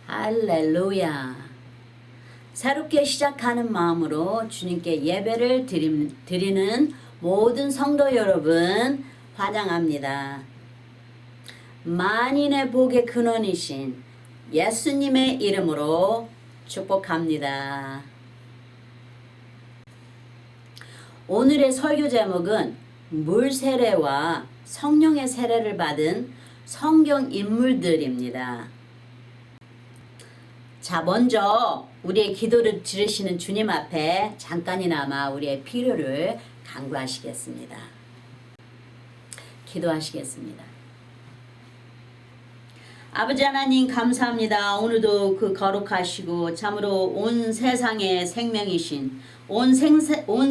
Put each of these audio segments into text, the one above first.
할렐루야. 새롭게 시작하는 마음으로 주님께 예배를 드리는 모든 성도 여러분 환영합니다. 만인의 복의 근원이신 예수님의 이름으로 축복합니다. 오늘의 설교 제목은 물 세례와 성령의 세례를 받은 성경 인물들입니다. 자, 먼저 우리의 기도를 들으시는 주님 앞에 잠깐이나마 우리의 필요를 간구하시겠습니다. 기도하시겠습니다. 아버지 하나님 감사합니다. 오늘도 그 거룩하시고 참으로 온 세상의 생명이신 온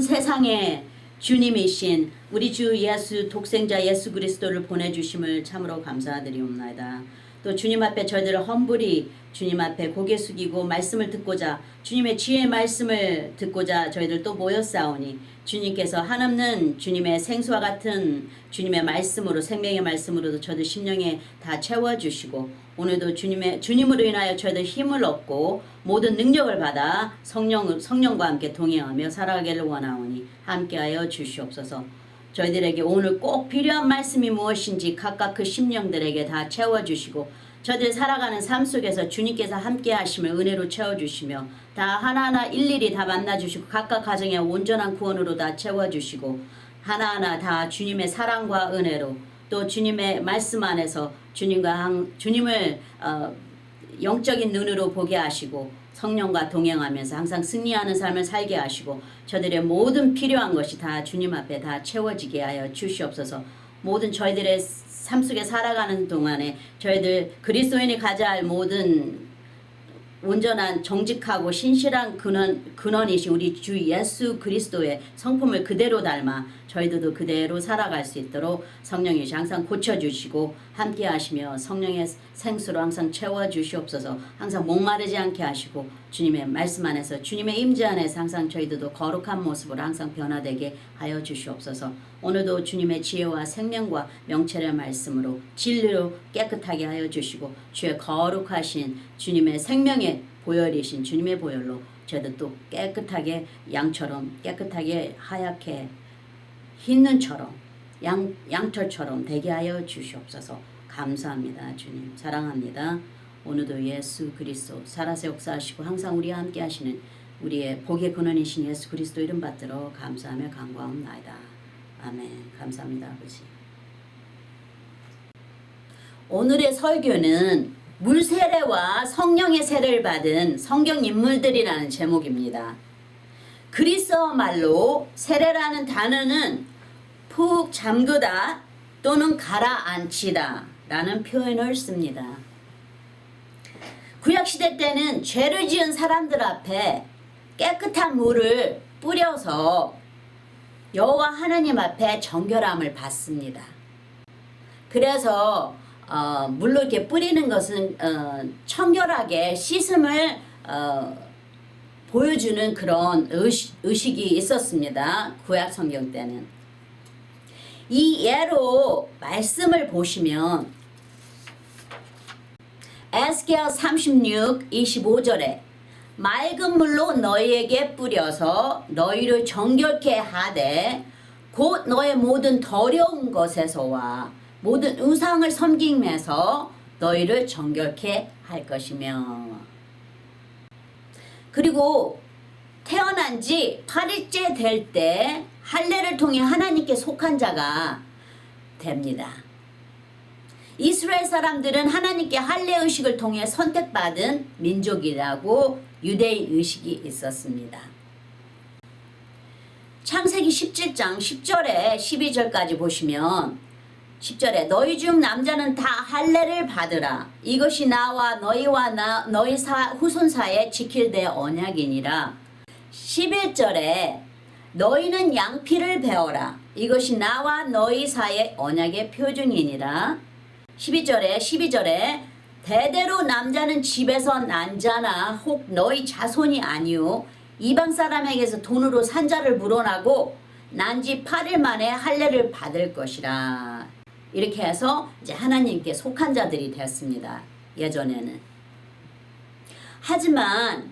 세상의 주님이신 우리 주 예수 독생자 예수 그리스도를 보내주심을 참으로 감사드리옵나이다. 또 주님 앞에 저희들 험불히 주님 앞에 고개 숙이고 말씀을 듣고자 주님의 지혜의 말씀을 듣고자 저희들 또 모였사오니 주님께서 한없는 주님의 생수와 같은 주님의 말씀으로 생명의 말씀으로도 저희들 심령에 다 채워주시고 오늘도 주님으로 인하여 저희들 힘을 얻고 모든 능력을 받아 성령과 함께 동행하며 살아가기를 원하오니 함께하여 주시옵소서. 저희들에게 오늘 꼭 필요한 말씀이 무엇인지 각각 그 심령들에게 다 채워주시고 저희들 살아가는 삶 속에서 주님께서 함께 하심을 은혜로 채워주시며 다 하나하나 일일이 다 만나주시고 각각 가정의 온전한 구원으로 다 채워주시고 하나하나 다 주님의 사랑과 은혜로 또 주님의 말씀 안에서 주님을 영적인 눈으로 보게 하시고 성령과 동행하면서 항상 승리하는 삶을 살게 하시고 저들의 모든 필요한 것이 다 주님 앞에 다 채워지게 하여 주시옵소서. 모든 저희들의 삶 속에 살아가는 동안에 저희들 그리스도인이 가져야 할 모든 온전한 정직하고 신실한 근원이신 우리 주 예수 그리스도의 성품을 그대로 닮아 저희들도 그대로 살아갈 수 있도록 성령이 항상 고쳐주시고 함께 하시며 성령의 생수로 항상 채워주시옵소서. 항상 목마르지 않게 하시고 주님의 말씀 안에서 주님의 임재 안에서 항상 저희들도 거룩한 모습으로 항상 변화되게 하여 주시옵소서. 오늘도 주님의 지혜와 생명과 명철의 말씀으로 진리로 깨끗하게 하여 주시고 주의 거룩하신 주님의 생명의 보혈이신 주님의 보혈로 저희들 또 깨끗하게 양처럼 깨끗하게 하얗게 흰 눈처럼 양털처럼 되게 하여 주시옵소서. 감사합니다. 주님 사랑합니다. 오늘도 예수 그리스도 살아서 역사하시고 항상 우리와 함께 하시는 우리의 복의 근원이신 예수 그리스도 이름 받들어 감사하며 간구하옵나이다. 아멘. 감사합니다. 아버지. 오늘의 설교는 물 세례와 성령의 세례를 받은 성경 인물들이라는 제목입니다. 그리스어 말로 세례라는 단어는 푹 잠그다 또는 가라앉히다 라는 표현을 씁니다. 구약시대 때는 죄를 지은 사람들 앞에 깨끗한 물을 뿌려서 여호와 하나님 앞에 정결함을 받습니다. 그래서 물로 이렇게 뿌리는 것은 청결하게 씻음을 보여주는 그런 의식이 있었습니다. 구약 성경 때는. 이 예로 말씀을 보시면 에스겔 36, 25절에 맑은 물로 너희에게 뿌려서 너희를 정결케 하되 곧 너의 모든 더러운 것에서와 모든 우상을 섬기면서 너희를 정결케 할 것이며 그리고 태어난 지 8일째 될 때 할례를 통해 하나님께 속한 자가 됩니다. 이스라엘 사람들은 하나님께 할례 의식을 통해 선택받은 민족이라고 유대인 의식이 있었습니다. 창세기 17장 10절에 12절까지 보시면 10절에 너희 중 남자는 다 할례를 받으라. 이것이 나와 너희와 너희 후손 사이에 지킬 내 언약이니라. 11절에 너희는 양피를 베어라. 이것이 나와 너희 사이의 언약의 표징이니라. 12절에 대대로 남자는 집에서 난 자나 혹 너희 자손이 아니오 이방 사람에게서 돈으로 산자를 물어나고 난 지 8일 만에 할례를 받을 것이라. 이렇게 해서 이제 하나님께 속한 자들이 됐습니다. 예전에는. 하지만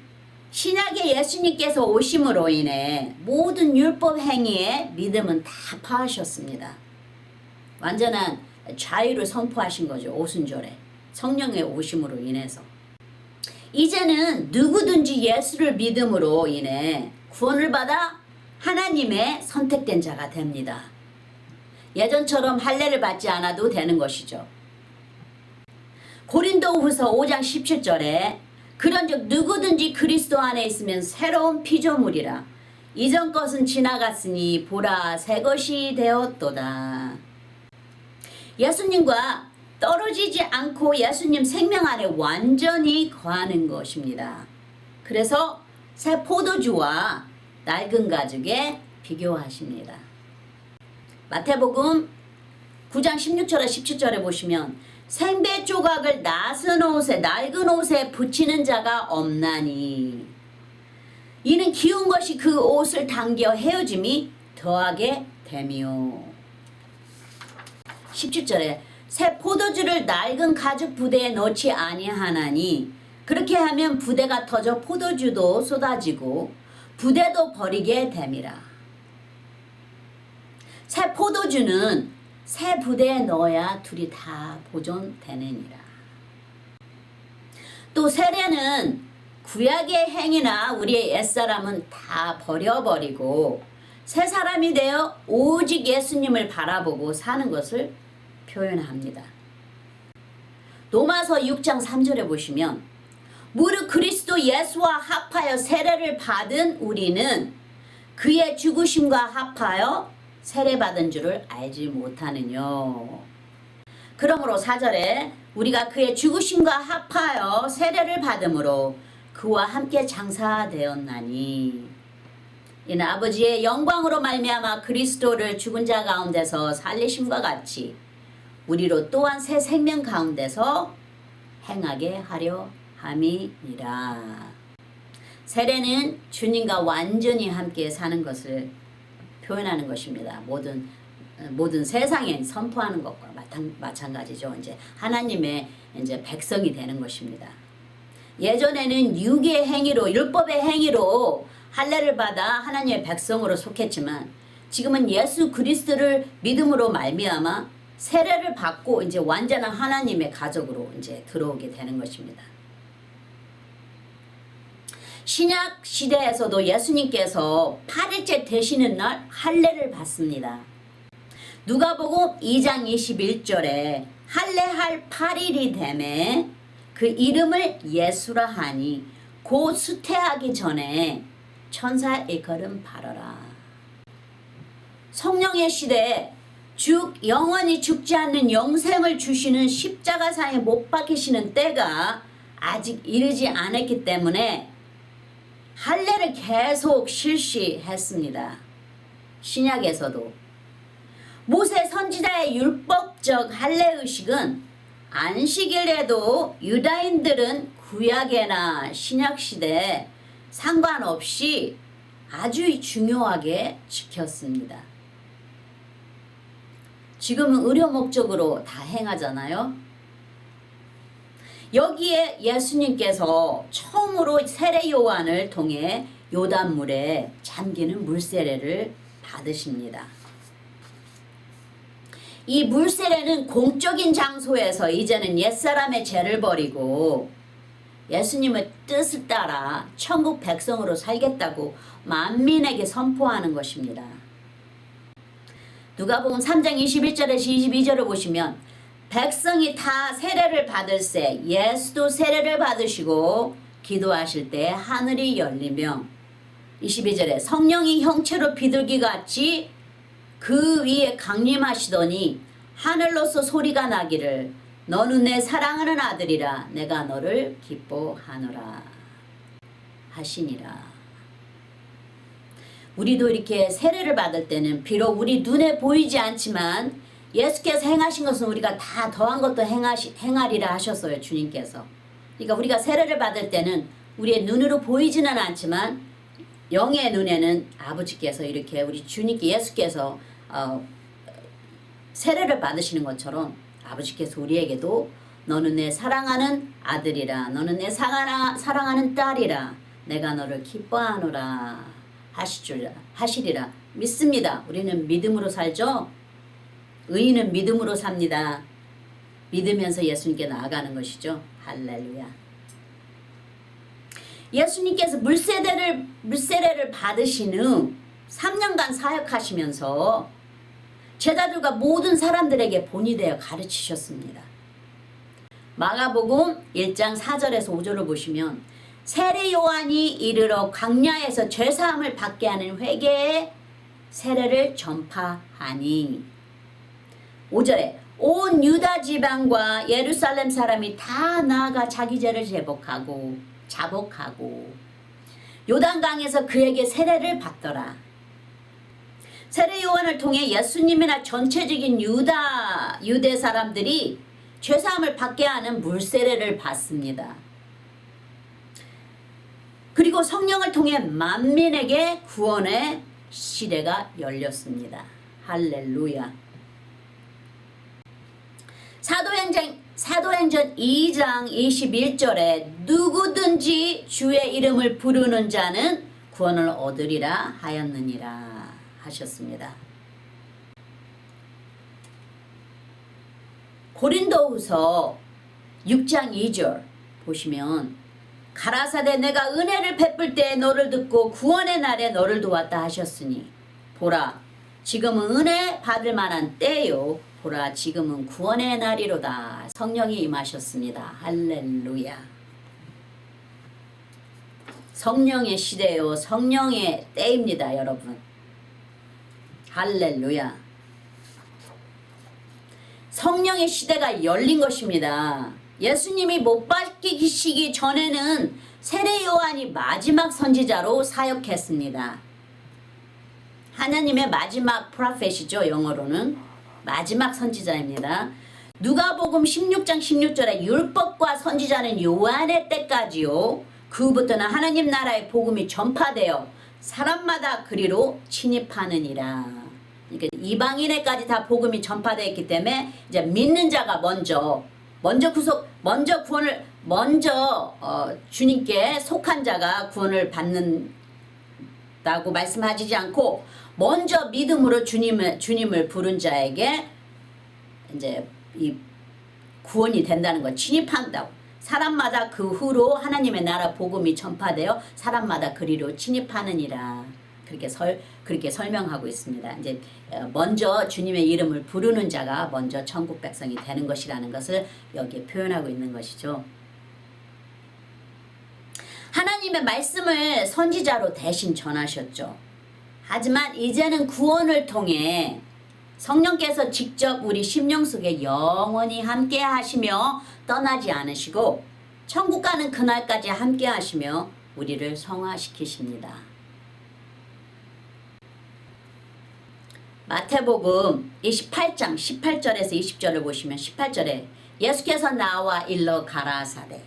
신약의 예수님께서 오심으로 인해 모든 율법 행위의 믿음은 다 파하셨습니다. 완전한 자유를 선포하신 거죠. 오순절에 성령의 오심으로 인해서. 이제는 누구든지 예수를 믿음으로 인해 구원을 받아 하나님의 선택된 자가 됩니다. 예전처럼 할례를 받지 않아도 되는 것이죠. 고린도후서 5장 17절에 그런즉 누구든지 그리스도 안에 있으면 새로운 피조물이라 이전 것은 지나갔으니 보라 새 것이 되었도다. 예수님과 떨어지지 않고 예수님 생명 안에 완전히 거하는 것입니다. 그래서 새 포도주와 낡은 가죽에 비교하십니다. 마태복음 9장 16절에 17절에 보시면 생배 조각을 낡은 옷에 붙이는 자가 없나니 이는 기운 것이 그 옷을 당겨 헤어짐이 더하게 되며. 17절에 새 포도주를 낡은 가죽 부대에 넣지 아니하나니 그렇게 하면 부대가 터져 포도주도 쏟아지고 부대도 버리게 됨이라. 새 포도주는 새 부대에 넣어야 둘이 다 보존되느니라. 또 세례는 구약의 행위나 우리의 옛사람은 다 버려버리고 새 사람이 되어 오직 예수님을 바라보고 사는 것을 표현합니다. 로마서 6장 3절에 보시면 무릇 그리스도 예수와 합하여 세례를 받은 우리는 그의 죽으심과 합하여 세례받은 줄을 알지 못하느뇨. 그러므로 4절에 우리가 그의 죽으심과 합하여 세례를 받음으로 그와 함께 장사되었나니 이는 아버지의 영광으로 말미암아 그리스도를 죽은 자 가운데서 살리심과 같이 우리로 또한 새 생명 가운데서 행하게 하려 함이니라. 세례는 주님과 완전히 함께 사는 것을 표현하는 것입니다. 모든 세상에 선포하는 것과 마찬가지죠. 이제 하나님의 이제 백성이 되는 것입니다. 예전에는 육의 행위로 율법의 행위로 할례를 받아 하나님의 백성으로 속했지만 지금은 예수 그리스도를 믿음으로 말미암아 세례를 받고 이제 완전한 하나님의 가족으로 이제 들어오게 되는 것입니다. 신약 시대에서도 예수님께서 8일째 되시는 날 할례를 받습니다. 누가복음 2장 21절에 할례할 8일이 되매 그 이름을 예수라 하니 곧 수태하기 전에 천사 일컬음 바라라. 성령의 시대에 영원히 죽지 않는 영생을 주시는 십자가상에 못 박히시는 때가 아직 이르지 않았기 때문에 할례를 계속 실시했습니다. 신약에서도 모세 선지자의 율법적 할례의식은 안식일에도 유다인들은 구약이나 신약시대에 상관없이 아주 중요하게 지켰습니다. 지금은 의료 목적으로 다 행하잖아요. 여기에 예수님께서 처음으로 세례 요한을 통해 요단물에 잠기는 물세례를 받으십니다. 이 물세례는 공적인 장소에서 이제는 옛사람의 죄를 버리고 예수님의 뜻을 따라 천국 백성으로 살겠다고 만민에게 선포하는 것입니다. 누가복음 3장 21절에서 22절을 보시면 백성이 다 세례를 받을새 예수도 세례를 받으시고 기도하실 때 하늘이 열리며 22절에 성령이 형체로 비둘기같이 그 위에 강림하시더니 하늘로서 소리가 나기를 너는 내 사랑하는 아들이라 내가 너를 기뻐하노라 하시니라. 우리도 이렇게 세례를 받을 때는 비록 우리 눈에 보이지 않지만 예수께서 행하신 것은 우리가 다 더한 것도 행하리라 하셨어요. 주님께서. 그러니까 우리가 세례를 받을 때는 우리의 눈으로 보이지는 않지만 영의 눈에는 아버지께서 이렇게 우리 주님께 예수께서 세례를 받으시는 것처럼 아버지께서 우리에게도 너는 내 사랑하는 아들이라. 너는 내 사랑하는 딸이라. 내가 너를 기뻐하노라 하시리라. 믿습니다. 우리는 믿음으로 살죠. 의인은 믿음으로 삽니다. 믿으면서 예수님께 나아가는 것이죠. 할렐루야. 예수님께서 물세례를 받으신 후 3년간 사역하시면서 제자들과 모든 사람들에게 본이 되어 가르치셨습니다. 마가복음 1장 4절에서 5절을 보시면 세례 요한이 이르러 광야에서 죄사함을 받게 하는 회개의 세례를 전파하니 5절에 온 유다 지방과 예루살렘 사람이 다 나아가 자기 죄를 자복하고 요단강에서 그에게 세례를 받더라. 세례 요한을 통해 예수님이나 전체적인 유대 사람들이 죄사함을 받게 하는 물세례를 받습니다. 그리고 성령을 통해 만민에게 구원의 시대가 열렸습니다. 할렐루야. 사도행전 2장 21절에 누구든지 주의 이름을 부르는 자는 구원을 얻으리라 하였느니라 하셨습니다. 고린도후서 6장 2절 보시면 가라사대 내가 은혜를 베풀 때에 너를 듣고 구원의 날에 너를 도왔다 하셨으니 보라 지금은 은혜 받을 만한 때요 보라 지금은 구원의 날이로다. 성령이 임하셨습니다. 할렐루야. 성령의 시대요 성령의 때입니다. 여러분 할렐루야. 성령의 시대가 열린 것입니다. 예수님이 못 박히시기 전에는 세례 요한이 마지막 선지자로 사역했습니다. 하나님의 마지막 프로페시죠. 영어로는 마지막 선지자입니다. 누가복음 16장 16절에 율법과 선지자는 요한의 때까지요. 그 후부터는 하나님 나라의 복음이 전파되어 사람마다 그리로 침입하느니라. 그러니까 이방인에까지 다 복음이 전파되었기 때문에 이제 믿는 자가 먼저 주님께 속한 자가 구원을 받는다고 말씀하시지 않고 먼저 믿음으로 주님을 부른 자에게 이제 이 구원이 된다는 거 침입한다고. 사람마다 그 후로 하나님의 나라 복음이 전파되어 사람마다 그리로 침입하느니라. 그렇게 설명하고 있습니다. 이제 먼저 주님의 이름을 부르는 자가 먼저 천국 백성이 되는 것이라는 것을 여기에 표현하고 있는 것이죠. 하나님의 말씀을 선지자로 대신 전하셨죠. 하지만 이제는 구원을 통해 성령께서 직접 우리 심령 속에 영원히 함께 하시며 떠나지 않으시고 천국 가는 그날까지 함께 하시며 우리를 성화시키십니다. 마태복음 28장 18절에서 20절을 보시면 18절에 예수께서 나와 일러 가라사대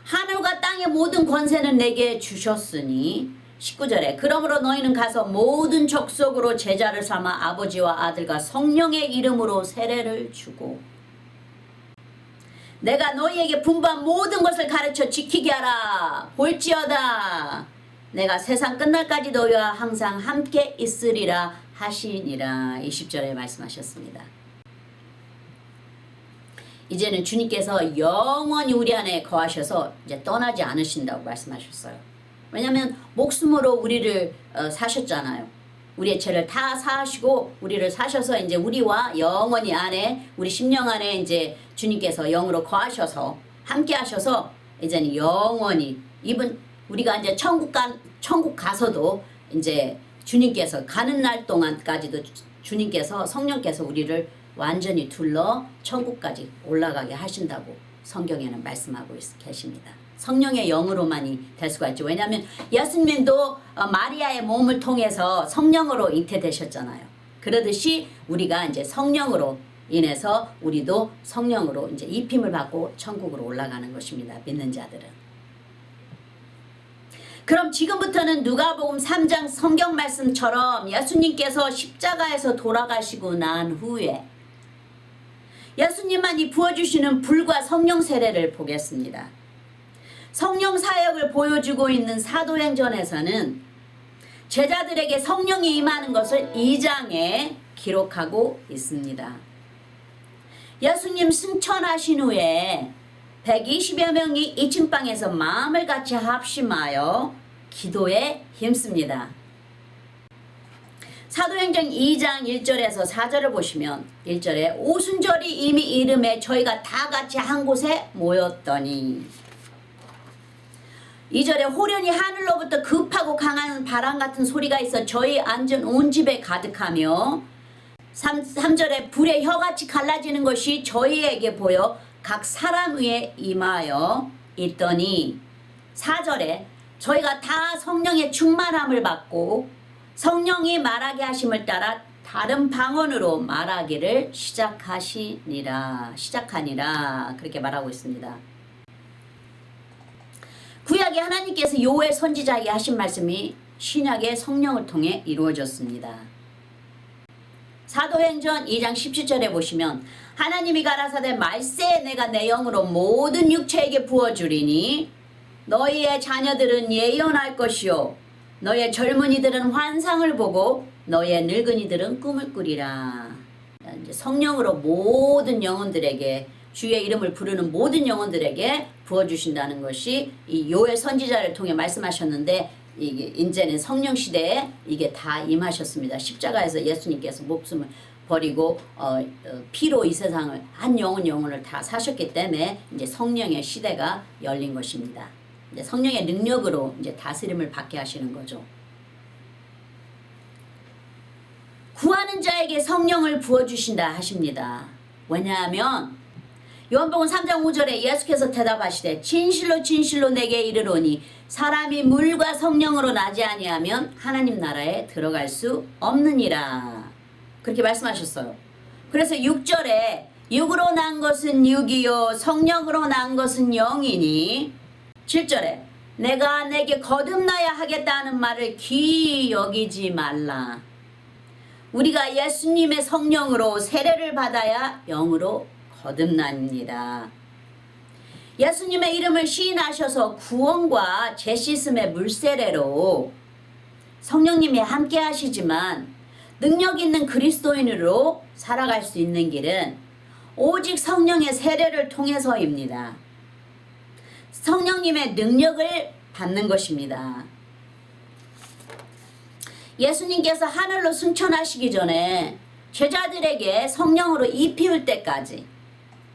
하늘과 땅의 모든 권세는 내게 주셨으니 19절에 그러므로 너희는 가서 모든 족속으로 제자를 삼아 아버지와 아들과 성령의 이름으로 세례를 주고 내가 너희에게 분부한 모든 것을 가르쳐 지키게 하라. 볼지어다 내가 세상 끝날까지 너희와 항상 함께 있으리라 하시니라. 20절에 말씀하셨습니다. 이제는 주님께서 영원히 우리 안에 거하셔서 이제 떠나지 않으신다고 말씀하셨어요. 왜냐하면 목숨으로 우리를 사셨잖아요. 우리의 죄를 다 사하시고 우리를 사셔서 이제 우리와 영원히 안에 우리 심령 안에 이제 주님께서 영으로 거하셔서 함께 하셔서 이제는 영원히 우리가 이제 천국 가서도 이제 주님께서 가는 날 동안까지도 주님께서 성령께서 우리를 완전히 둘러 천국까지 올라가게 하신다고 성경에는 말씀하고 계십니다. 성령의 영으로만이 될 수가 있죠. 왜냐하면 예수님도 마리아의 몸을 통해서 성령으로 잉태되셨잖아요. 그러듯이 우리가 이제 성령으로 인해서 우리도 성령으로 이제 입힘을 받고 천국으로 올라가는 것입니다. 믿는 자들은. 그럼 지금부터는 누가복음 3장 성경 말씀처럼 예수님께서 십자가에서 돌아가시고 난 후에 예수님만이 부어주시는 불과 성령 세례를 보겠습니다. 성령 사역을 보여주고 있는 사도행전에서는 제자들에게 성령이 임하는 것을 2장에 기록하고 있습니다. 예수님 승천하신 후에 120여 명이 2층 방에서 마음을 같이 합심하여 기도에 힘씁니다. 사도행전 2장 1절에서 4절을 보시면 1절에 오순절이 이미 이름에 저희가 다 같이 한 곳에 모였더니 2절에 호련히 하늘로부터 급하고 강한 바람 같은 소리가 있어 저희 앉은 온 집에 가득하며 3절에 불의 혀같이 갈라지는 것이 저희에게 보여 각 사람 위에 임하여 있더니 4절에 저희가 다 성령의 충만함을 받고 성령이 말하게 하심을 따라 다른 방언으로 말하기를 시작하니라 그렇게 말하고 있습니다. 구약에 하나님께서 요엘 선지자에게 하신 말씀이 신약의 성령을 통해 이루어졌습니다. 사도행전 2장 17절에 보시면 하나님이 가라사대 말세 내가 내 영으로 모든 육체에게 부어주리니 너희의 자녀들은 예언할 것이요 너의 젊은이들은 환상을 보고 너의 늙은이들은 꿈을 꾸리라. 이제 성령으로 모든 영혼들에게 주의 이름을 부르는 모든 영혼들에게 부어주신다는 것이 이 요엘 선지자를 통해 말씀하셨는데 이게 이제는 성령 시대에 이게 다 임하셨습니다. 십자가에서 예수님께서 목숨을 버리고 피로 이 세상을 한 영혼을 다 사셨기 때문에 이제 성령의 시대가 열린 것입니다. 이제 성령의 능력으로 이제 다스림을 받게 하시는 거죠. 구하는 자에게 성령을 부어주신다 하십니다. 왜냐하면 요한복음 3장 5절에 예수께서 대답하시되 진실로 진실로 내게 이르노니 사람이 물과 성령으로 나지 아니하면 하나님 나라에 들어갈 수 없느니라. 그렇게 말씀하셨어요. 그래서 6절에 육으로 난 것은 육이요 성령으로 난 것은 영이니 7절에 내가 내게 거듭나야 하겠다는 말을 귀히 여기지 말라. 우리가 예수님의 성령으로 세례를 받아야 영으로 거듭납니다. 예수님의 이름을 시인하셔서 구원과 재씻음의 물세례로 성령님이 함께 하시지만 능력 있는 그리스도인으로 살아갈 수 있는 길은 오직 성령의 세례를 통해서입니다. 성령님의 능력을 받는 것입니다. 예수님께서 하늘로 승천하시기 전에 제자들에게 성령으로 입히울 때까지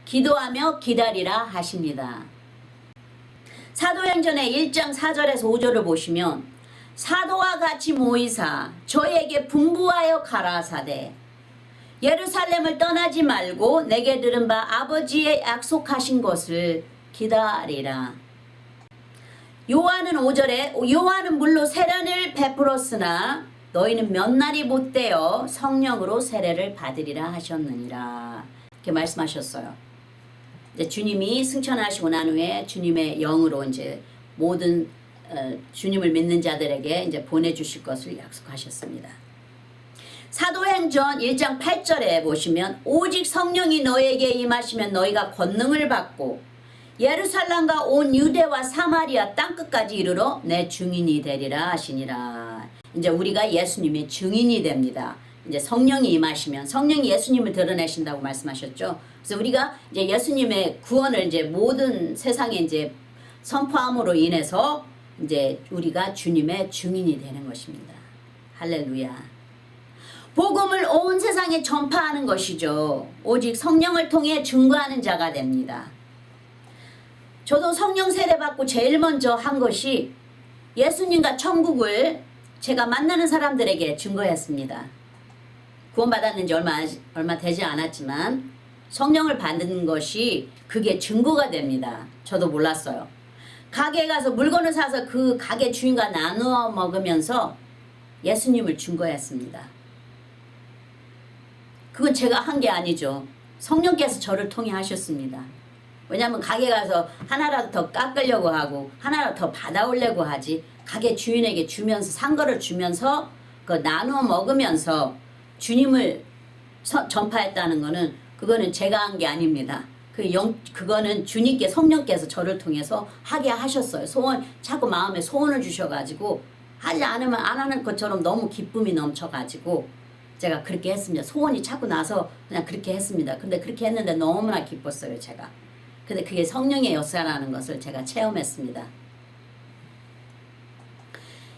기도하며 기다리라 하십니다. 사도행전의 1장 4절에서 5절을 보시면 사도와 같이 모이사 저희에게 분부하여 가라사대 예루살렘을 떠나지 말고 내게 들은 바 아버지의 약속하신 것을 기다리라. 요한은 5절에 요한은 물로 세례를 베풀었으나 너희는 몇 날이 못되어 성령으로 세례를 받으리라 하셨느니라. 이렇게 말씀하셨어요. 이제 주님이 승천하시고 난 후에 주님의 영으로 이제 모든 주님을 믿는 자들에게 이제 보내주실 것을 약속하셨습니다. 사도행전 1장 8절에 보시면 오직 성령이 너에게 임하시면 너희가 권능을 받고 예루살렘과 온 유대와 사마리아 땅끝까지 이르러 내 증인이 되리라 하시니라. 이제 우리가 예수님의 증인이 됩니다. 이제 성령이 임하시면 성령이 예수님을 드러내신다고 말씀하셨죠. 그래서 우리가 이제 예수님의 구원을 이제 모든 세상에 이제 선포함으로 인해서 이제 우리가 주님의 증인이 되는 것입니다. 할렐루야. 복음을 온 세상에 전파하는 것이죠. 오직 성령을 통해 증거하는 자가 됩니다. 저도 성령 세례 받고 제일 먼저 한 것이 예수님과 천국을 제가 만나는 사람들에게 증거했습니다. 구원받았는지 얼마 되지 않았지만 성령을 받는 것이 그게 증거가 됩니다. 저도 몰랐어요. 가게에 가서 물건을 사서 그 가게 주인과 나누어 먹으면서 예수님을 증거했습니다. 그건 제가 한 게 아니죠. 성령께서 저를 통해 하셨습니다. 왜냐하면 가게 가서 하나라도 더 깎으려고 하고 하나라도 더 받아오려고 하지 가게 주인에게 주면서 산 거를 주면서 그 나누어 먹으면서 주님을 전파했다는 거는 그거는 제가 한 게 아닙니다. 그거는 주님께 성령께서 저를 통해서 하게 하셨어요. 자꾸 마음에 소원을 주셔가지고 하지 않으면 안 하는 것처럼 너무 기쁨이 넘쳐가지고 제가 그렇게 했습니다. 소원이 자꾸 나서 그냥 그렇게 했습니다. 근데 그렇게 했는데 너무나 기뻤어요, 제가. 근데 그게 성령의 역사라는 것을 제가 체험했습니다.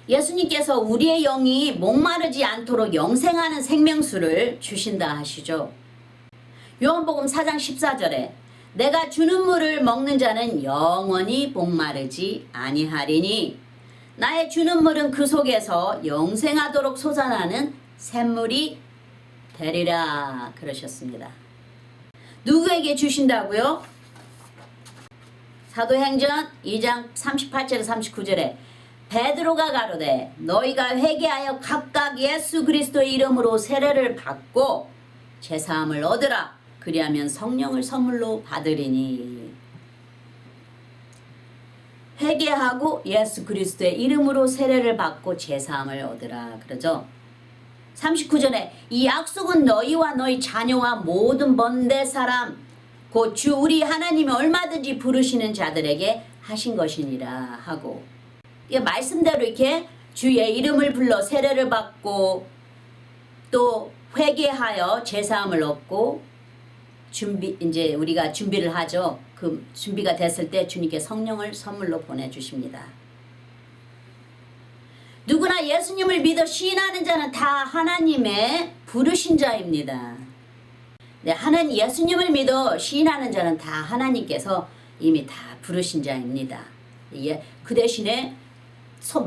예수님께서 우리의 영이 목마르지 않도록 영생하는 생명수를 주신다 하시죠. 요한복음 4장 14절에 내가 주는 물을 먹는 자는 영원히 목마르지 아니하리니 나의 주는 물은 그 속에서 영생하도록 솟아나는 샘물이 되리라 그러셨습니다. 누구에게 주신다고요? 사도행전 2장 38절에 39절에 베드로가 가로되 너희가 회개하여 각각 예수 그리스도의 이름으로 세례를 받고 제사함을 얻으라. 그리하면 성령을 선물로 받으리니. 회개하고 예수 그리스도의 이름으로 세례를 받고 제사함을 얻으라 그러죠. 39절에 이 약속은 너희와 너희 자녀와 모든 번대 사람 곧 주 우리 하나님이 얼마든지 부르시는 자들에게 하신 것이니라 하고, 말씀대로 이렇게 주의 이름을 불러 세례를 받고 또 회개하여 제사함을 얻고 이제 우리가 준비를 하죠. 그 준비가 됐을 때 주님께 성령을 선물로 보내주십니다. 누구나 예수님을 믿어 시인하는 자는 다 하나님의 부르신 자입니다. 네, 예수님을 믿어 시인하는 자는 다 하나님께서 이미 다 부르신 자입니다. 그 대신에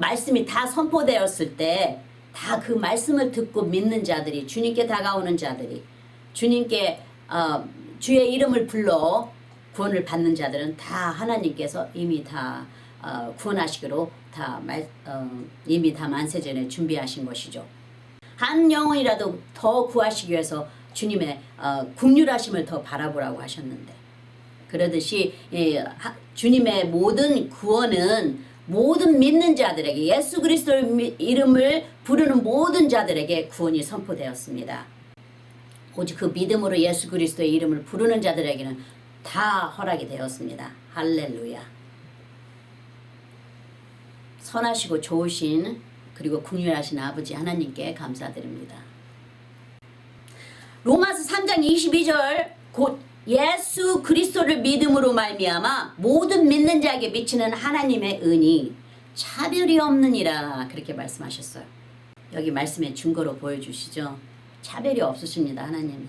말씀이 다 선포되었을 때 다 그 말씀을 듣고 믿는 자들이, 주님께 다가오는 자들이, 주님께 주의 이름을 불러 구원을 받는 자들은 다 하나님께서 이미 다 구원하시기로 이미 다 만세전에 준비하신 것이죠. 한 영혼이라도 더 구하시기 위해서 주님의 긍휼하심을 더 바라보라고 하셨는데, 그러듯이 주님의 모든 구원은 모든 믿는 자들에게, 예수 그리스도의 이름을 부르는 모든 자들에게 구원이 선포되었습니다. 오직 그 믿음으로 예수 그리스도의 이름을 부르는 자들에게는 다 허락이 되었습니다. 할렐루야. 선하시고 좋으신 그리고 긍휼하신 아버지 하나님께 감사드립니다. 로마서 3장 22절 곧 예수 그리스도를 믿음으로 말미암아 모든 믿는 자에게 미치는 하나님의 은이 차별이 없느니라 그렇게 말씀하셨어요. 여기 말씀의 증거로 보여주시죠. 차별이 없으십니다. 하나님은.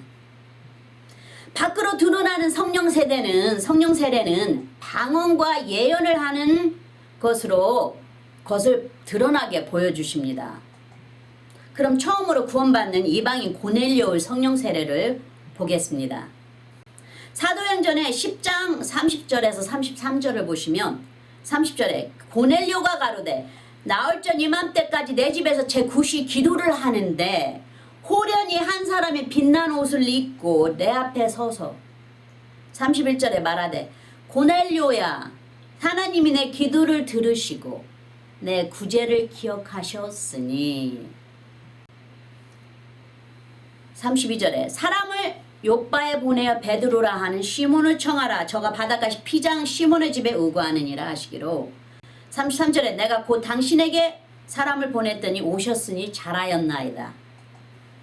밖으로 드러나는 성령 세례는 방언과 예언을 하는 것을 드러나게 보여주십니다. 그럼 처음으로 구원받는 이방인 고넬료의 성령 세례를 보겠습니다. 사도행전의 10장 30절에서 33절을 보시면 30절에 고넬료가 가로되 나흘 전 이맘때까지 내 집에서 제 굿이 기도를 하는데 호련히 한 사람이 빛난 옷을 입고 내 앞에 서서 31절에 말하되 고넬료야 하나님이 내 기도를 들으시고 내 구제를 기억하셨으니 32절에 사람을 욥바에 보내어 베드로라 하는 시몬을 청하라 저가 바닷가 피장 시몬의 집에 의거하느니라 하시기로 33절에 내가 곧 당신에게 사람을 보냈더니 오셨으니 잘하였나이다.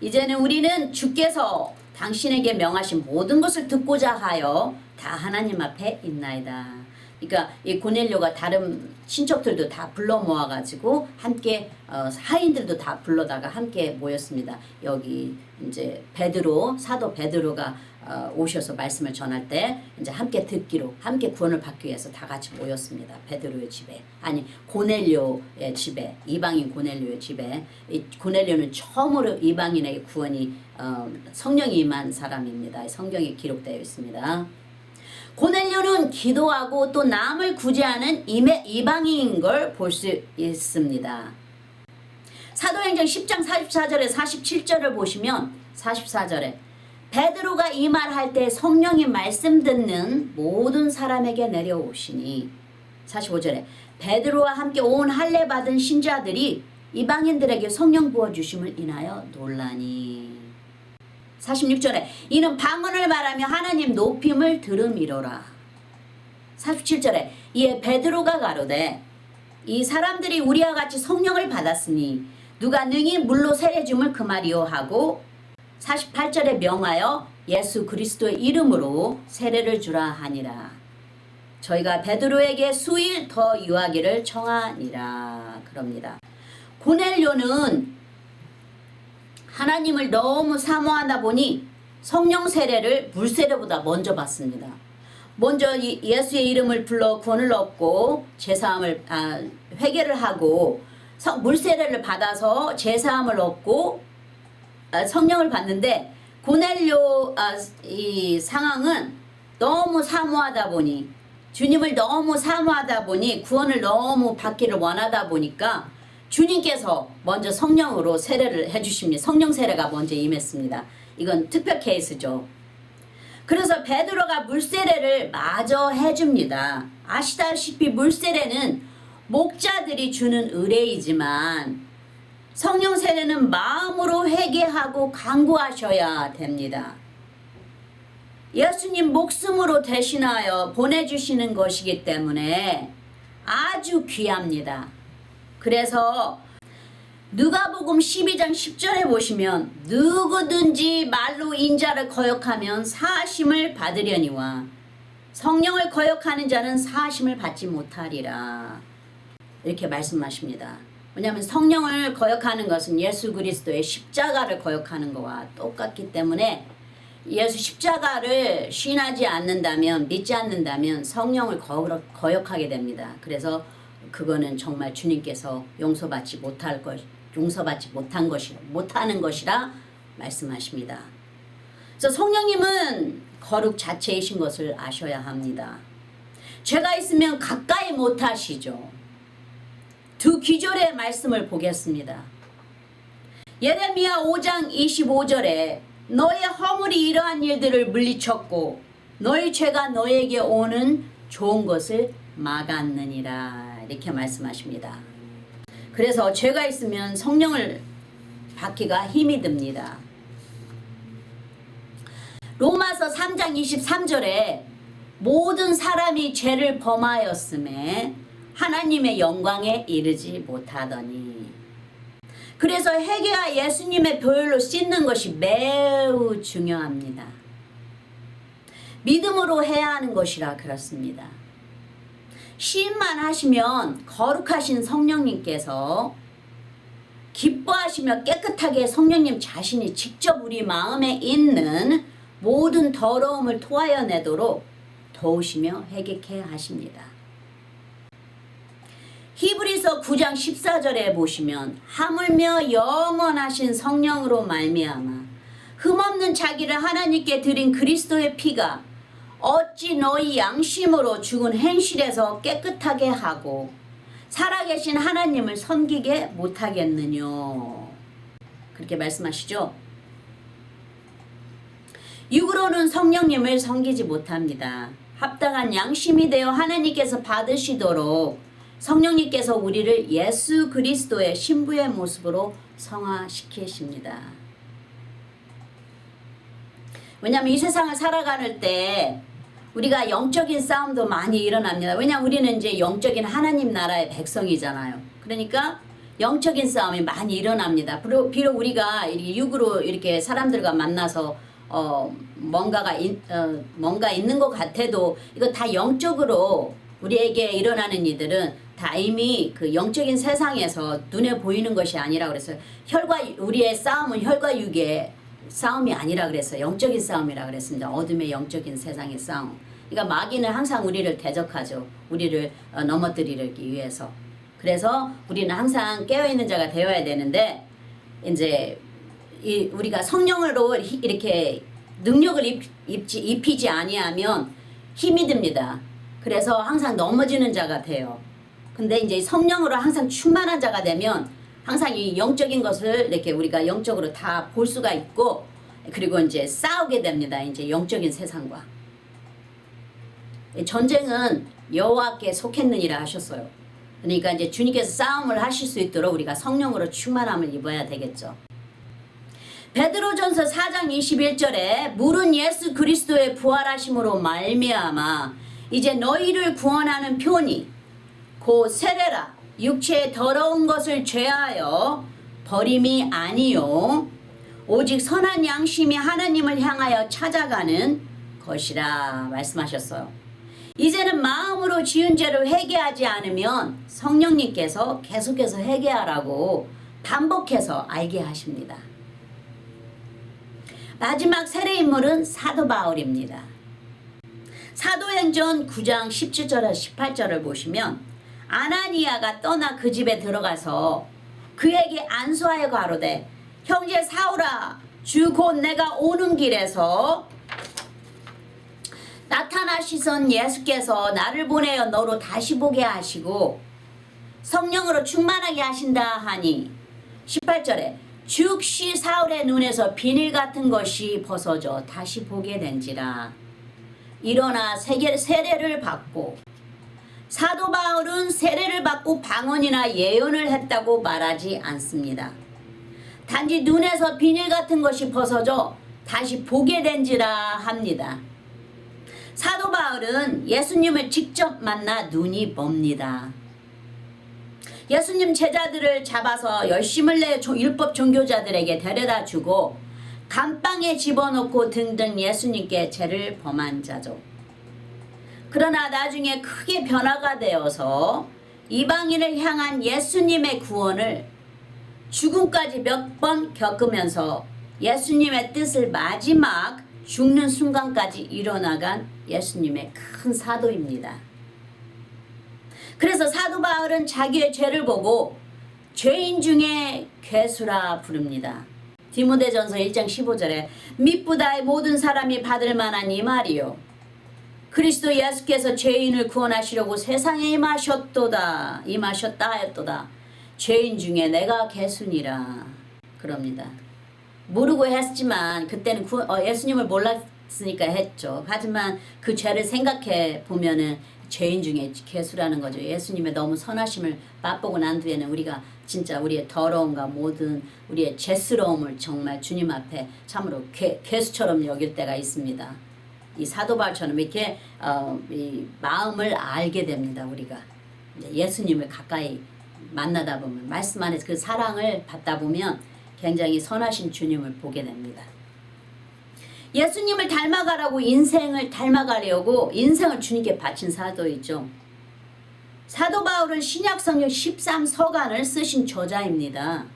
이제는 우리는 주께서 당신에게 명하신 모든 것을 듣고자 하여 다 하나님 앞에 있나이다. 그러니까 이 고넬료가 다른 친척들도 다 불러 모아가지고 함께 하인들도 다 불러다가 함께 모였습니다. 여기 이제 사도 베드로가 오셔서 말씀을 전할 때 이제 함께 듣기로, 함께 구원을 받기 위해서 다 같이 모였습니다. 베드로의 집에, 고넬료의 집에, 이방인 고넬료의 집에. 이 고넬료는 처음으로 이방인에게 구원이 성령이 임한 사람입니다. 성경에 기록되어 있습니다. 고넬료는 기도하고 또 남을 구제하는 이방인인 걸 볼 수 있습니다. 사도행전 10장 44절에 47절을 보시면 44절에 베드로가 이 말할 때 성령이 말씀 듣는 모든 사람에게 내려오시니 45절에 베드로와 함께 온 할례 받은 신자들이 이방인들에게 성령 부어주심을 인하여 놀라니 46절에 이는 방언을 말하며 하나님 높임을 들음이로라. 47절에 이에 베드로가 가로되 이 사람들이 우리와 같이 성령을 받았으니 누가 능히 물로 세례 줌을 그 말이요 하고 48절에 명하여 예수 그리스도의 이름으로 세례를 주라 하니라. 저희가 베드로에게 수일 더 유하기를 청하니라. 그럽니다. 고넬료는 하나님을 너무 사모하다 보니 성령 세례를 물세례보다 먼저 받습니다. 먼저 예수의 이름을 불러 구원을 얻고 제사함을 회개를 하고 물세례를 받아서 제사함을 얻고 성령을 받는데 고넬료 이 상황은 너무 사모하다 보니 주님을 너무 사모하다 보니 구원을 너무 받기를 원하다 보니까 주님께서 먼저 성령으로 세례를 해주십니다. 성령 세례가 먼저 임했습니다. 이건 특별 케이스죠. 그래서 베드로가 물세례를 마저 해줍니다. 아시다시피 물세례는 목자들이 주는 의례이지만 성령 세례는 마음으로 회개하고 간구하셔야 됩니다. 예수님 목숨으로 대신하여 보내주시는 것이기 때문에 아주 귀합니다. 그래서 누가복음 12장 10절에 보시면 누구든지 말로 인자를 거역하면 사하심을 받으려니와 성령을 거역하는 자는 사하심을 받지 못하리라. 이렇게 말씀하십니다. 왜냐하면 성령을 거역하는 것은 예수 그리스도의 십자가를 거역하는 것과 똑같기 때문에 예수 십자가를 신하지 않는다면 믿지 않는다면 성령을 거역하게 됩니다. 그래서 그거는 정말 주님께서 용서받지 못하는 것이라 말씀하십니다. 그래서 성령님은 거룩 자체이신 것을 아셔야 합니다. 죄가 있으면 가까이 못하시죠. 두 기절의 말씀을 보겠습니다. 예레미야 5장 25절에 너의 허물이 이러한 일들을 물리쳤고 너의 죄가 너에게 오는 좋은 것을 막았느니라. 이렇게 말씀하십니다. 그래서 죄가 있으면 성령을 받기가 힘이 듭니다. 로마서 3장 23절에 모든 사람이 죄를 범하였음에 하나님의 영광에 이르지 못하더니 그래서 회개와 예수님의 보혈로 씻는 것이 매우 중요합니다. 믿음으로 해야 하는 것이라 그렇습니다. 시인만 하시면 거룩하신 성령님께서 기뻐하시며 깨끗하게 성령님 자신이 직접 우리 마음에 있는 모든 더러움을 토하여 내도록 도우시며 회개케 하십니다. 히브리서 9장 14절에 보시면 하물며 영원하신 성령으로 말미암아 흠없는 자기를 하나님께 드린 그리스도의 피가 어찌 너희 양심으로 죽은 행실에서 깨끗하게 하고 살아계신 하나님을 섬기게 못하겠느뇨. 그렇게 말씀하시죠. 육으로는 성령님을 섬기지 못합니다. 합당한 양심이 되어 하나님께서 받으시도록 성령님께서 우리를 예수 그리스도의 신부의 모습으로 성화시키십니다. 왜냐하면 이 세상을 살아갈 때 우리가 영적인 싸움도 많이 일어납니다. 왜냐하면 우리는 이제 영적인 하나님 나라의 백성이잖아요. 그러니까 영적인 싸움이 많이 일어납니다. 비록 우리가 육으로 이렇게 사람들과 만나서 뭔가 있는 것 같아도 이거 다 영적으로 우리에게 일어나는 이들은 다 이미 그 영적인 세상에서 눈에 보이는 것이 아니라 그래서 우리의 싸움은 혈과 육의 싸움이 아니라 그래서 영적인 싸움이라 그랬습니다. 어둠의 영적인 세상의 싸움. 그러니까 마귀는 항상 우리를 대적하죠. 우리를 넘어뜨리기 위해서. 그래서 우리는 항상 깨어있는 자가 되어야 되는데 이제 우리가 성령으로 이렇게 능력을 입히지 아니하면 힘이 듭니다. 그래서 항상 넘어지는 자가 돼요. 근데 이제 성령으로 항상 충만한 자가 되면 항상 이 영적인 것을 이렇게 우리가 영적으로 다 볼 수가 있고 그리고 이제 싸우게 됩니다. 이제 영적인 세상과. 전쟁은 여호와께 속했느니라 하셨어요. 그러니까 이제 주님께서 싸움을 하실 수 있도록 우리가 성령으로 충만함을 입어야 되겠죠. 베드로전서 4장 21절에 물은 예수 그리스도의 부활하심으로 말미암아 이제 너희를 구원하는 표니 곧 세례라 육체의 더러운 것을 죄하여 버림이 아니요 오직 선한 양심이 하나님을 향하여 찾아가는 것이라 말씀하셨어요. 이제는 마음으로 지은 죄를 회개하지 않으면 성령님께서 계속해서 회개하라고 반복해서 알게 하십니다. 마지막 세례 인물은 사도 바울입니다. 사도행전 9장 17절에서 18절을 보시면 아나니아가 떠나 그 집에 들어가서 그에게 안수하여 가로되 형제 사울아 주 곧 내가 오는 길에서 나타나시선 예수께서 나를 보내어 너로 다시 보게 하시고 성령으로 충만하게 하신다 하니 18절에 즉시 사울의 눈에서 비닐 같은 것이 벗어져 다시 보게 된지라. 일어나 세례를 받고 사도 바울은 세례를 받고 방언이나 예언을 했다고 말하지 않습니다. 단지 눈에서 비닐 같은 것이 벗어져 다시 보게 된지라 합니다. 사도 바울은 예수님을 직접 만나 눈이 멉니다. 예수님 제자들을 잡아서 열심을 내 율법 종교자들에게 데려다 주고 감방에 집어넣고 등등 예수님께 죄를 범한 자죠. 그러나 나중에 크게 변화가 되어서 이방인을 향한 예수님의 구원을 죽음까지 몇 번 겪으면서 예수님의 뜻을 마지막 죽는 순간까지 이뤄나간 예수님의 큰 사도입니다. 그래서 사도 바울은 자기의 죄를 보고 죄인 중에 괴수라 부릅니다. 디모데전서 1장 15절에 미쁘다의 모든 사람이 받을 만한 이 말이요 그리스도 예수께서 죄인을 구원하시려고 세상에 임하셨다 하였도다. 죄인 중에 내가 괴수니라 그럽니다. 모르고 했지만 그때는 예수님을 몰랐으니까 했죠. 하지만 그 죄를 생각해 보면은 죄인 중에 괴수라는 거죠. 예수님의 너무 선하심을 맛보고 난 뒤에는 우리가 진짜 우리의 더러움과 모든 우리의 죄스러움을 정말 주님 앞에 참으로 괴수처럼 여길 때가 있습니다. 이 사도 바울처럼 이렇게 이 마음을 알게 됩니다. 우리가 예수님을 가까이 만나다 보면 말씀 안에서 그 사랑을 받다 보면 굉장히 선하신 주님을 보게 됩니다. 예수님을 닮아가라고 인생을 닮아가려고 인생을 주님께 바친 사도이죠. 사도 바울은 신약성경 13서간을 쓰신 저자입니다.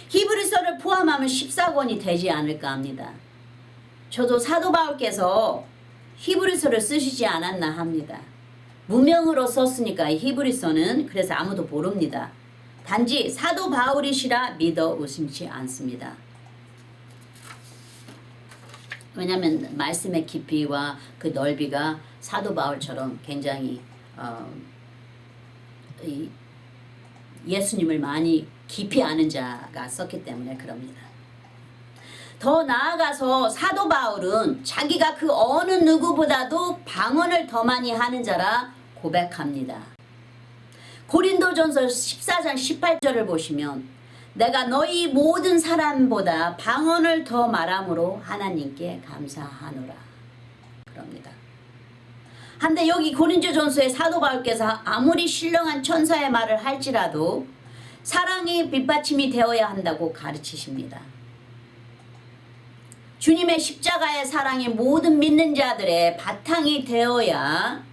히브리서를 포함하면 14권이 되지 않을까 합니다. 저도 사도 바울께서 히브리서를 쓰시지 않았나 합니다. 무명으로 썼으니까 히브리서는 그래서 아무도 모릅니다. 단지 사도 바울이시라 믿어 의심치 않습니다. 왜냐하면 말씀의 깊이와 그 넓이가 사도 바울처럼 굉장히 예수님을 많이 깊이 아는 자가 썼기 때문에 그럽니다. 더 나아가서 사도 바울은 자기가 그 어느 누구보다도 방언을 더 많이 하는 자라 고백합니다. 고린도전서 14장 18절을 보시면 내가 너희 모든 사람보다 방언을 더 말함으로 하나님께 감사하노라 그럽니다. 한데 여기 고린도전서의 사도 바울께서 아무리 신령한 천사의 말을 할지라도 사랑이 밑받침이 되어야 한다고 가르치십니다. 주님의 십자가의 사랑이 모든 믿는 자들의 바탕이 되어야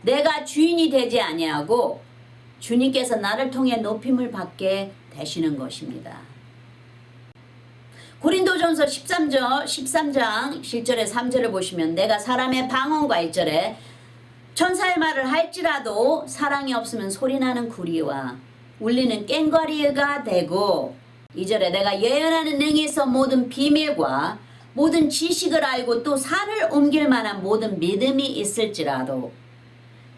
내가 주인이 되지 아니하고 주님께서 나를 통해 높임을 받게 되시는 것입니다. 고린도전서 13장 1절에 3절을 보시면 내가 사람의 방언과 1절에 천사의 말을 할지라도 사랑이 없으면 소리나는 구리와 울리는 꽹과리가 되고 2절에 내가 예언하는 능이 있어 모든 비밀과 모든 지식을 알고 또 산을 옮길 만한 모든 믿음이 있을지라도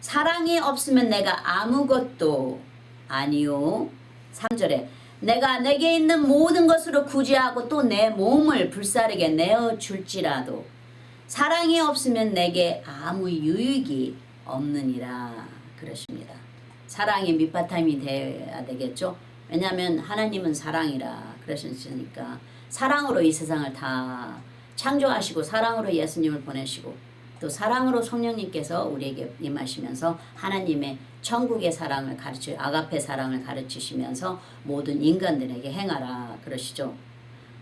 사랑이 없으면 내가 아무것도 아니요. 3절에 내가 내게 있는 모든 것으로 구제하고 또 내 몸을 불사르게 내어줄지라도 사랑이 없으면 내게 아무 유익이 없느니라 그러십니다. 사랑이 밑바탕이 되어야 되겠죠. 왜냐하면 하나님은 사랑이라 그러셨으니까 사랑으로 이 세상을 다 창조하시고 사랑으로 예수님을 보내시고 또 사랑으로 성령님께서 우리에게 임하시면서 하나님의 천국의 사랑을 아가페 사랑을 가르치시면서 모든 인간들에게 행하라 그러시죠.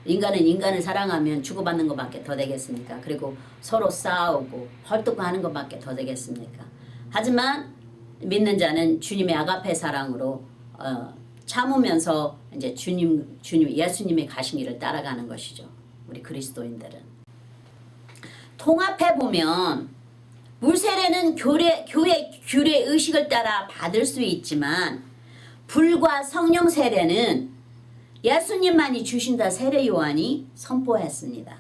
인간은 인간을 사랑하면 주고받는 것밖에 더 되겠습니까? 그리고 서로 싸우고 헐뜯고하는 것밖에 더 되겠습니까? 하지만 믿는 자는 주님의 아가페 사랑으로 참으면서 이제 주님 예수님의 가신 길을 따라가는 것이죠. 우리 그리스도인들은 통합해 보면 물세례는 교회 규례 의식을 따라 받을 수 있지만 불과 성령 세례는 예수님만이 주신다 세례 요한이 선포했습니다.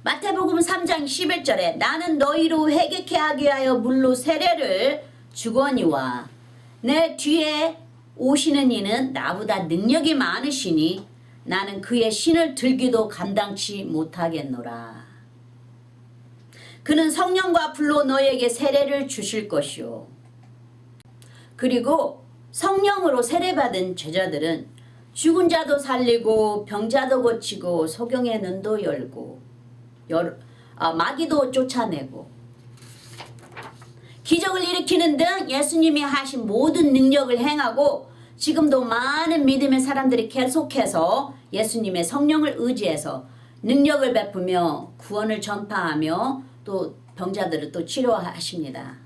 마태복음 3장 11절에 나는 너희로 회개케 하게 하여 물로 세례를 주거니와 내 뒤에 오시는 이는 나보다 능력이 많으시니 나는 그의 신을 들기도 감당치 못하겠노라. 그는 성령과 불로 너희에게 세례를 주실 것이요. 그리고 성령으로 세례받은 제자들은 죽은 자도 살리고 병자도 고치고 소경의 눈도 열고 마귀도 쫓아내고 기적을 일으키는 등 예수님이 하신 모든 능력을 행하고 지금도 많은 믿음의 사람들이 계속해서 예수님의 성령을 의지해서 능력을 베푸며 구원을 전파하며 또 병자들을 또 치료하십니다.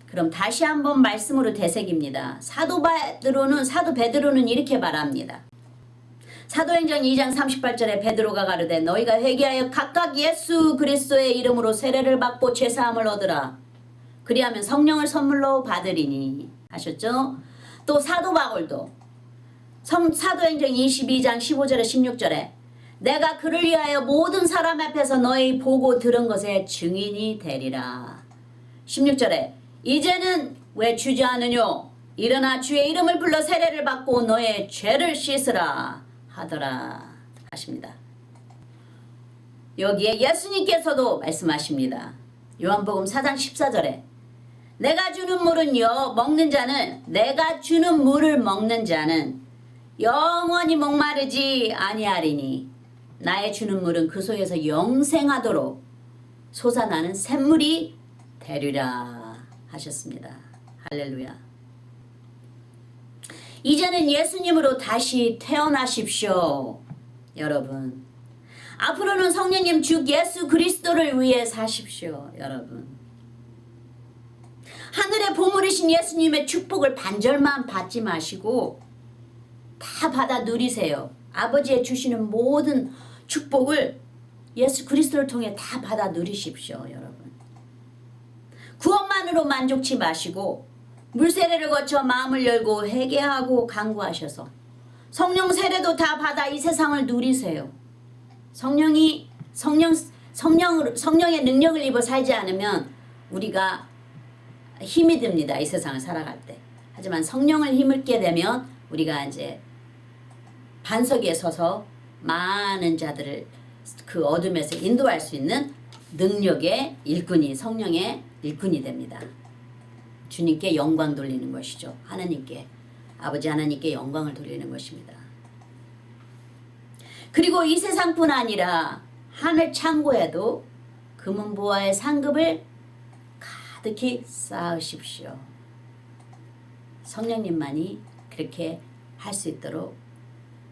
그럼 다시 한번 말씀으로 되새깁니다. 사도 베드로는 이렇게 말합니다. 사도행전 2장 38절에 베드로가 가르되 너희가 회개하여 각각 예수 그리스도의 이름으로 세례를 받고 죄사함을 얻으라. 그리하면 성령을 선물로 받으리니 하셨죠. 또 사도 바울도 사도행전 22장 15절에 16절에 내가 그를 위하여 모든 사람 앞에서 너희 보고 들은 것에 증인이 되리라. 16절에 이제는 왜 주저하느뇨 일어나 주의 이름을 불러 세례를 받고 너의 죄를 씻으라 하더라 하십니다. 여기에 예수님께서도 말씀하십니다. 요한복음 4장 14절에 내가 주는 물을 먹는 자는 영원히 목마르지 아니하리니 나의 주는 물은 그 속에서 영생하도록 솟아나는 샘물이 되리라 하셨습니다. 할렐루야. 이제는 예수님으로 다시 태어나십시오. 여러분. 앞으로는 성령님 주 예수 그리스도를 위해 사십시오. 여러분. 하늘의 보물이신 예수님의 축복을 반절만 받지 마시고 다 받아 누리세요. 아버지의 주시는 모든 축복을 예수 그리스도를 통해 다 받아 누리십시오. 여러분. 구원만으로 만족치 마시고 물세례를 거쳐 마음을 열고 회개하고 간구하셔서 성령 세례도 다 받아 이 세상을 누리세요. 성령의 능력을 입어 살지 않으면 우리가 힘이 듭니다. 이 세상을 살아갈 때. 하지만 성령을 힘입게 되면 우리가 이제 반석 위에 서서 많은 자들을 그 어둠에서 인도할 수 있는 능력의 일꾼이 성령의 일꾼이 됩니다. 주님께 영광 돌리는 것이죠. 하나님께 아버지 하나님께 영광을 돌리는 것입니다. 그리고 이 세상뿐 아니라 하늘 창고에도 금은보화의 상급을 가득히 쌓으십시오. 성령님만이 그렇게 할 수 있도록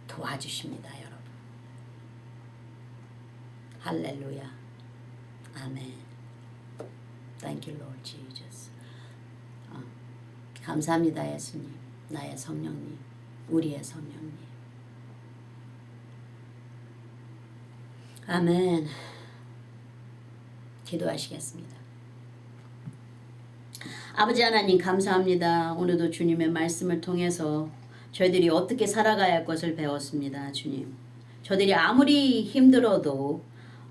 도와주십니다. 여러분. 할렐루야. 아멘. Thank you, Lord Jesus. 감사합니다, 예수님. 나의 성령님, 우리의 성령님. 아멘. 기도하시겠습니다. 아버지 하나님 감사합니다. 오늘도 주님의 말씀을 통해서 저희들이 어떻게 살아가야 할 것을 배웠습니다. 주님. 저희들이 아무리 힘들어도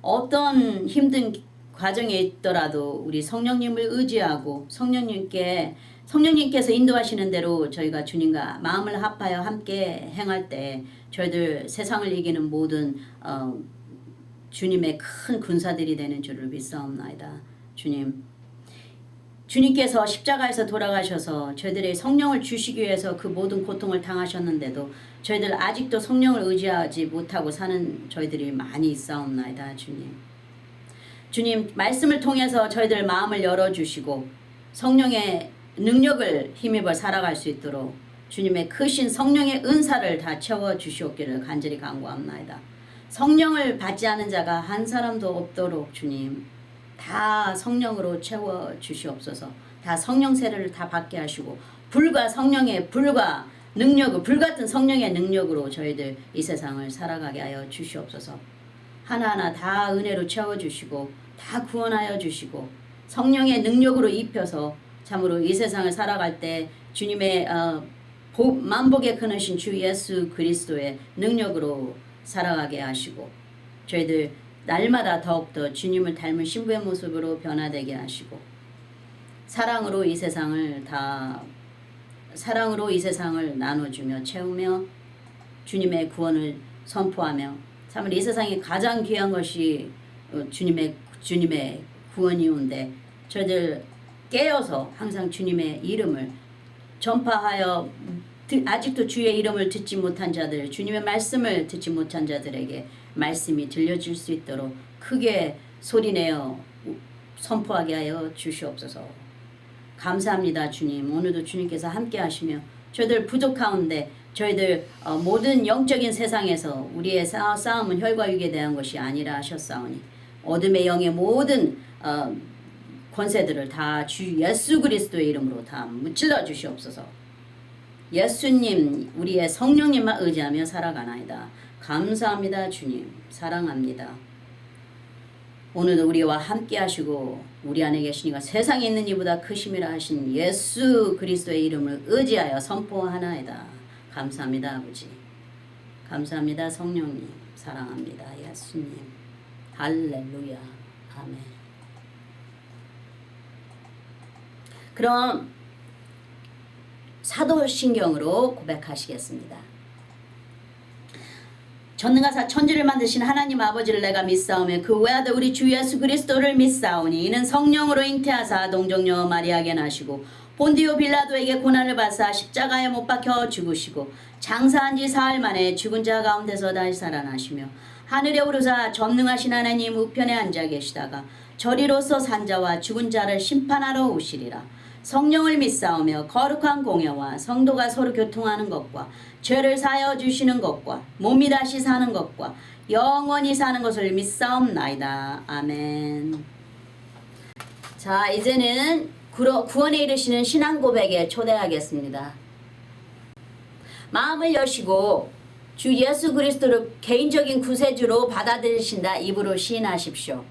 어떤 힘든 과정에 있더라도 우리 성령님을 의지하고 성령님께서 인도하시는 대로 저희가 주님과 마음을 합하여 함께 행할 때 저희들 세상을 이기는 모든 주님의 큰 군사들이 되는 줄을 믿사옵나이다. 주님. 주님께서 십자가에서 돌아가셔서 저희들의 성령을 주시기 위해서 그 모든 고통을 당하셨는데도 저희들 아직도 성령을 의지하지 못하고 사는 저희들이 많이 있사옵나이다. 주님. 주님 말씀을 통해서 저희들 마음을 열어주시고 성령의 능력을 힘입어 살아갈 수 있도록 주님의 크신 성령의 은사를 다 채워주시옵기를 간절히 간구합나이다. 성령을 받지 않은 자가 한 사람도 없도록 주님 다 성령으로 채워주시옵소서. 다 성령 세례를 다 받게 하시고 불과 성령의 불과 능력을 불같은 성령의 능력으로 저희들 이 세상을 살아가게 하여 주시옵소서. 하나하나 다 은혜로 채워주시고 다 구원하여 주시고 성령의 능력으로 입혀서 참으로 이 세상을 살아갈 때 주님의 만복에 크으신 주 예수 그리스도의 능력으로 살아가게 하시고 저희들 날마다 더욱더 주님을 닮은 신부의 모습으로 변화되게 하시고 사랑으로 이 세상을 나눠주며 채우며 주님의 구원을 선포하며 참으로 이 세상에 가장 귀한 것이 주님의 구원이온데 저희들 깨어서 항상 주님의 이름을 전파하여 아직도 주의 이름을 듣지 못한 자들, 주님의 말씀을 듣지 못한 자들에게 말씀이 들려질 수 있도록 크게 소리내어 선포하게 하여 주시옵소서. 감사합니다. 주님. 오늘도 주님께서 함께 하시며 저희들 부족하운데 저희들 모든 영적인 세상에서 우리의 싸움은 혈과 육에 대한 것이 아니라 하셨사오니 어둠의 영의 모든 권세들을 다 주 예수 그리스도의 이름으로 다 무찔러 주시옵소서. 예수님 우리의 성령님만 의지하며 살아가나이다. 감사합니다. 주님 사랑합니다. 오늘도 우리와 함께 하시고 우리 안에 계시니가 세상에 있는 이보다 크심이라 하신 예수 그리스도의 이름을 의지하여 선포하나이다. 감사합니다. 아버지. 감사합니다. 성령님 사랑합니다. 예수님 할렐루야. 아멘. 그럼 사도신경으로 고백하시겠습니다. 전능하사 천지를 만드신 하나님 아버지를 내가 믿사오며 그 외아들 우리 주 예수 그리스도를 믿사오니 이는 성령으로 잉태하사 동정녀 마리아에게 나시고 본디오 빌라도에게 고난을 받사 십자가에 못 박혀 죽으시고 장사한 지 사흘 만에 죽은 자 가운데서 다시 살아나시며 하늘에 오르사 전능하신 하나님 우편에 앉아 계시다가 저리로서 산 자와 죽은 자를 심판하러 오시리라. 성령을 믿사오며 거룩한 공예와 성도가 서로 교통하는 것과 죄를 사하여 주시는 것과 몸이 다시 사는 것과 영원히 사는 것을 믿사옵나이다. 아멘. 자, 이제는 구원에 이르시는 신앙 고백에 초대하겠습니다. 마음을 여시고 주 예수 그리스도를 개인적인 구세주로 받아들이신다 입으로 시인하십시오.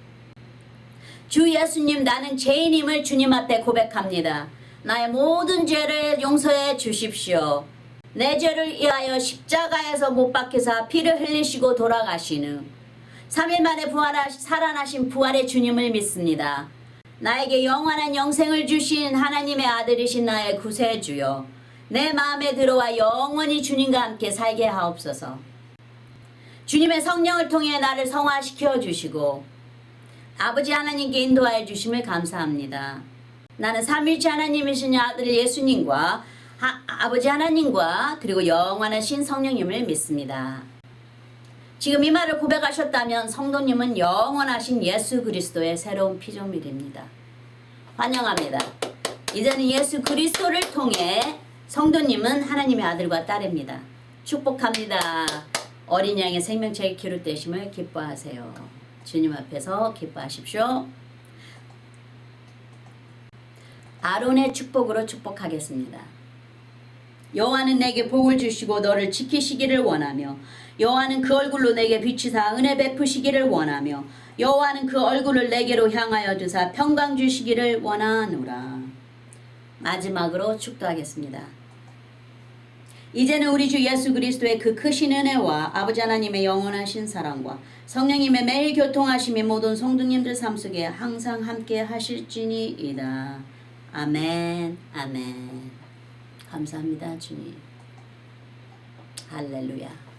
주 예수님 나는 죄인임을 주님 앞에 고백합니다. 나의 모든 죄를 용서해 주십시오. 내 죄를 위하여 십자가에서 못 박히사 피를 흘리시고 돌아가시는 3일 만에 살아나신 부활의 주님을 믿습니다. 나에게 영원한 영생을 주신 하나님의 아들이신 나의 구세주여 내 마음에 들어와 영원히 주님과 함께 살게 하옵소서. 주님의 성령을 통해 나를 성화시켜 주시고 아버지 하나님께 인도하여 주심을 감사합니다. 나는 삼위일체 하나님이신 아들 예수님과 아버지 하나님과 그리고 영원하신 성령님을 믿습니다. 지금 이 말을 고백하셨다면 성도님은 영원하신 예수 그리스도의 새로운 피조물입니다. 환영합니다. 이제는 예수 그리스도를 통해 성도님은 하나님의 아들과 딸입니다. 축복합니다. 어린 양의 생명체의 기록되심을 기뻐하세요. 주님 앞에서 기뻐하십시오. 아론의 축복으로 축복하겠습니다. 여호와는 내게 복을 주시고 너를 지키시기를 원하며 여호와는 그 얼굴로 내게 비치사 은혜 베푸시기를 원하며 여호와는 그 얼굴을 내게로 향하여 두사 평강 주시기를 원하노라. 마지막으로 축도하겠습니다. 이제는 우리 주 예수 그리스도의 그 크신 은혜와 아버지 하나님의 영원하신 사랑과 성령님의 매일 교통하심이 모든 성도님들 삶 속에 항상 함께 하실지니이다. 아멘. 아멘. 감사합니다. 주님. 할렐루야.